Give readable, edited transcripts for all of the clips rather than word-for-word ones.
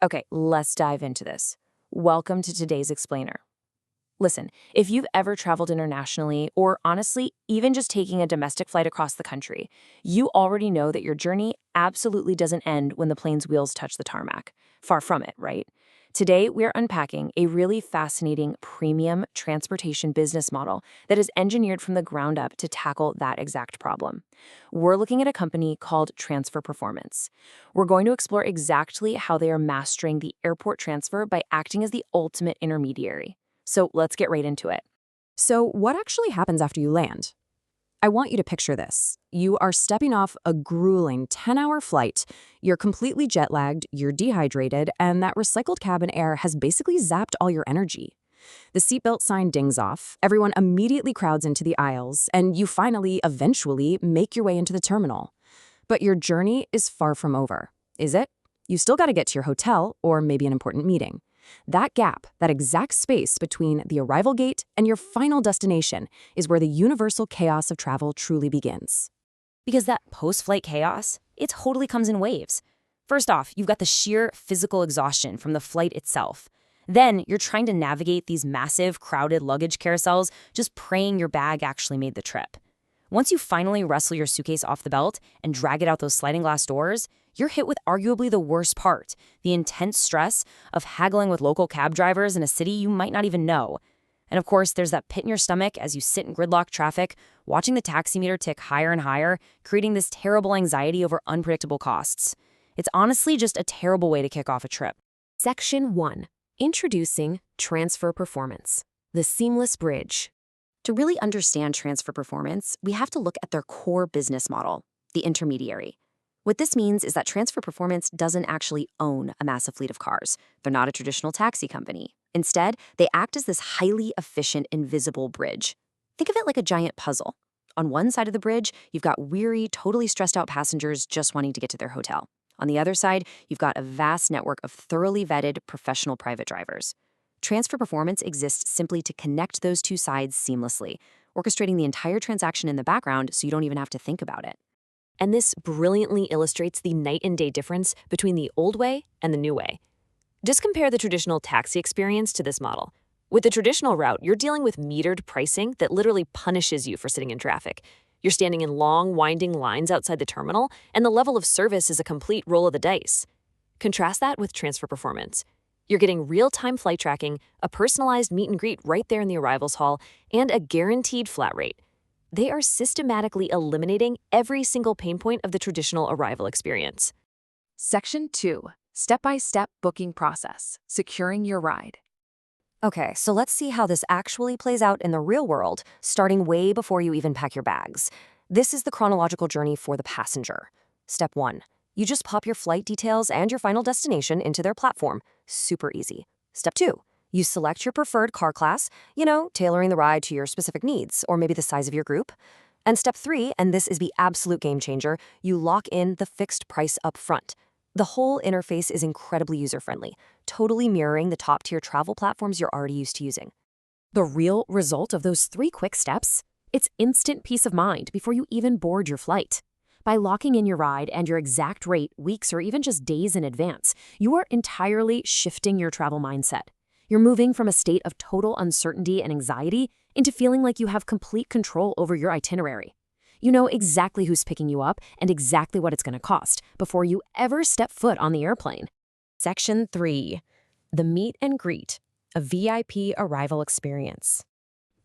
Okay, let's dive into this. Welcome to today's explainer. Listen, if you've ever traveled internationally, or honestly, even just taking a domestic flight across the country, you already know that your journey absolutely doesn't end when the plane's wheels touch the tarmac. Far from it, right? Today, we're unpacking a really fascinating premium transportation business model that is engineered from the ground up to tackle that exact problem. We're looking at a company called Transferperformance. We're going to explore exactly how they are mastering the airport transfer by acting as the ultimate intermediary. So let's get right into it. So, what actually happens after you land? I want you to picture this. You are stepping off a grueling 10-hour flight. You're completely jet lagged, you're dehydrated, and that recycled cabin air has basically zapped all your energy. The seatbelt sign dings off, everyone immediately crowds into the aisles, and you finally, eventually, make your way into the terminal. But your journey is far from over, is it? You still got to get to your hotel or maybe an important meeting. That gap, that exact space between the arrival gate and your final destination, is where the universal chaos of travel truly begins. Because that post-flight chaos, it totally comes in waves. First off, you've got the sheer physical exhaustion from the flight itself. Then you're trying to navigate these massive, crowded luggage carousels, just praying your bag actually made the trip. Once you finally wrestle your suitcase off the belt and drag it out those sliding glass doors, you're hit with arguably the worst part, the intense stress of haggling with local cab drivers in a city you might not even know. And of course, there's that pit in your stomach as you sit in gridlock traffic, watching the taxi meter tick higher and higher, creating this terrible anxiety over unpredictable costs. It's honestly just a terrible way to kick off a trip. Section 1. Introducing Transferperformance, the seamless bridge. To really understand Transferperformance, we have to look at their core business model, the intermediary. What this means is that Transferperformance doesn't actually own a massive fleet of cars. They're not a traditional taxi company. Instead, they act as this highly efficient, invisible bridge. Think of it like a giant puzzle. On one side of the bridge, you've got weary, totally stressed out passengers just wanting to get to their hotel. On the other side, you've got a vast network of thoroughly vetted professional private drivers. Transferperformance exists simply to connect those two sides seamlessly, orchestrating the entire transaction in the background so you don't even have to think about it. And this brilliantly illustrates the night and day difference between the old way and the new way. Just compare the traditional taxi experience to this model. With the traditional route, you're dealing with metered pricing that literally punishes you for sitting in traffic. You're standing in long, winding lines outside the terminal, and the level of service is a complete roll of the dice. Contrast that with Transferperformance. You're getting real-time flight tracking, a personalized meet and greet right there in the arrivals hall, and a guaranteed flat rate. They are systematically eliminating every single pain point of the traditional arrival experience. Section 2. Step-by-step booking process, securing your ride. Okay, so let's see how this actually plays out in the real world, starting way before you even pack your bags. This is the chronological journey for the passenger. Step 1. You just pop your flight details and your final destination into their platform. Super easy. Step 2. You select your preferred car class, tailoring the ride to your specific needs, or maybe the size of your group. And step 3, and this is the absolute game changer, you lock in the fixed price up front. The whole interface is incredibly user-friendly, totally mirroring the top-tier travel platforms you're already used to using. The real result of those 3 quick steps? It's instant peace of mind before you even board your flight. By locking in your ride and your exact rate weeks or even just days in advance, you are entirely shifting your travel mindset. You're moving from a state of total uncertainty and anxiety into feeling like you have complete control over your itinerary. You know exactly who's picking you up and exactly what it's going to cost before you ever step foot on the airplane. Section 3. The meet and greet, a VIP arrival experience.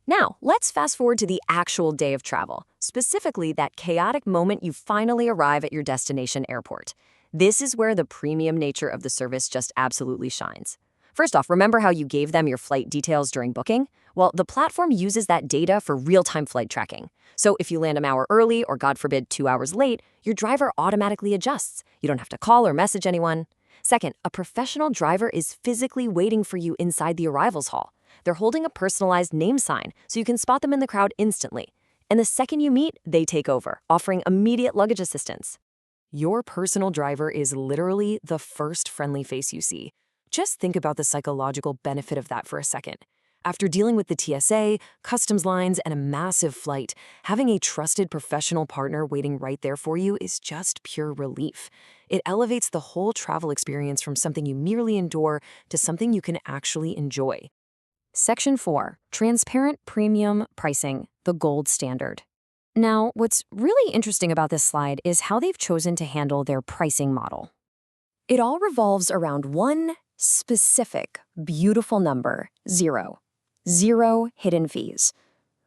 Now, let's fast forward to the actual day of travel, specifically that chaotic moment you finally arrive at your destination airport. This is where the premium nature of the service just absolutely shines. First off, remember how you gave them your flight details during booking? Well, the platform uses that data for real-time flight tracking. So if you land an hour early or, God forbid, 2 hours late, your driver automatically adjusts. You don't have to call or message anyone. Second, a professional driver is physically waiting for you inside the arrivals hall. They're holding a personalized name sign so you can spot them in the crowd instantly. And the second you meet, they take over, offering immediate luggage assistance. Your personal driver is literally the first friendly face you see. Just think about the psychological benefit of that for a second. After dealing with the TSA, customs lines, and a massive flight, having a trusted professional partner waiting right there for you is just pure relief. It elevates the whole travel experience from something you merely endure to something you can actually enjoy. Section 4. Transparent premium pricing, the gold standard. Now, what's really interesting about this slide is how they've chosen to handle their pricing model. It all revolves around one specific, beautiful number, 0. 0 hidden fees.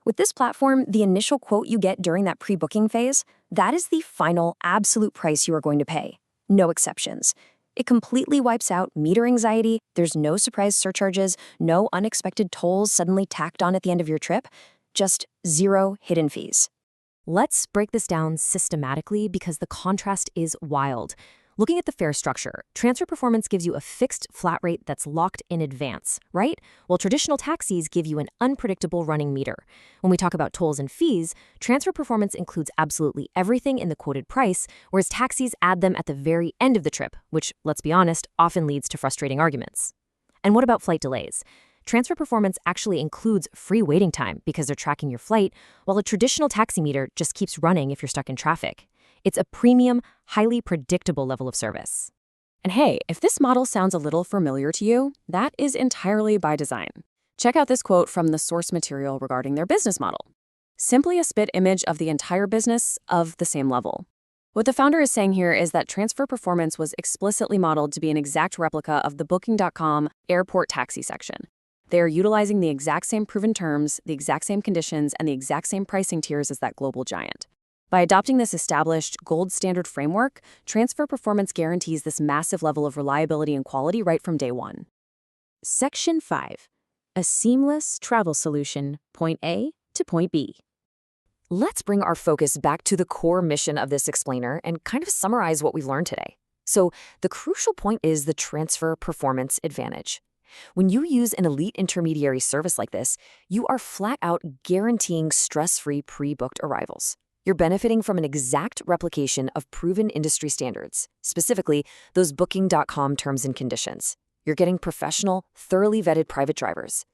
With this platform, the initial quote you get during that pre-booking phase, that is the final absolute price you are going to pay. No exceptions. It completely wipes out meter anxiety. There's no surprise surcharges, no unexpected tolls suddenly tacked on at the end of your trip. Just 0 hidden fees. Let's break this down systematically because the contrast is wild. Looking at the fare structure, Transferperformance gives you a fixed flat rate that's locked in advance, right? While traditional taxis give you an unpredictable running meter. When we talk about tolls and fees, Transferperformance includes absolutely everything in the quoted price, whereas taxis add them at the very end of the trip, which, let's be honest, often leads to frustrating arguments. And what about flight delays? Transferperformance actually includes free waiting time because they're tracking your flight, while a traditional taxi meter just keeps running if you're stuck in traffic. It's a premium, highly predictable level of service. And hey, if this model sounds a little familiar to you, that is entirely by design. Check out this quote from the source material regarding their business model. Simply a spit image of the entire business of the same level. What the founder is saying here is that Transferperformance was explicitly modeled to be an exact replica of the Booking.com airport taxi section. They are utilizing the exact same proven terms, the exact same conditions, and the exact same pricing tiers as that global giant. By adopting this established gold standard framework, Transferperformance guarantees this massive level of reliability and quality right from day one. Section 5. A seamless travel solution, point A to point B. Let's bring our focus back to the core mission of this explainer and kind of summarize what we've learned today. So, the crucial point is the transfer performance advantage. When you use an elite intermediary service like this, you are flat out guaranteeing stress-free pre-booked arrivals. You're benefiting from an exact replication of proven industry standards, specifically those Booking.com terms and conditions. You're getting professional, thoroughly vetted private drivers.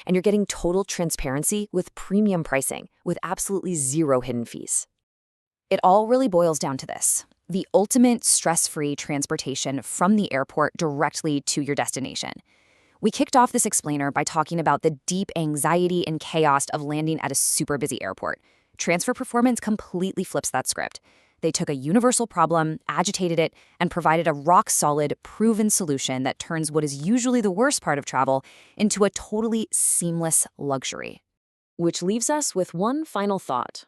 And you're getting total transparency with premium pricing, with absolutely 0 hidden fees. It all really boils down to this: the ultimate stress-free transportation from the airport directly to your destination. We kicked off this explainer by talking about the deep anxiety and chaos of landing at a super busy airport. Transferperformance completely flips that script. They took a universal problem, agitated it, and provided a rock-solid, proven solution that turns what is usually the worst part of travel into a totally seamless luxury. Which leaves us with one final thought.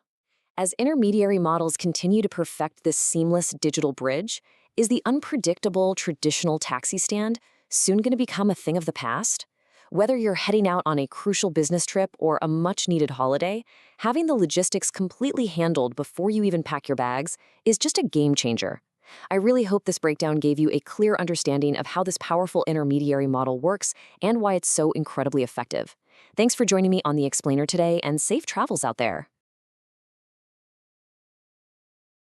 As intermediary models continue to perfect this seamless digital bridge, is the unpredictable traditional taxi stand soon going to become a thing of the past? Whether you're heading out on a crucial business trip or a much-needed holiday, having the logistics completely handled before you even pack your bags is just a game changer. I really hope this breakdown gave you a clear understanding of how this powerful intermediary model works and why it's so incredibly effective. Thanks for joining me on The Explainer today, and safe travels out there.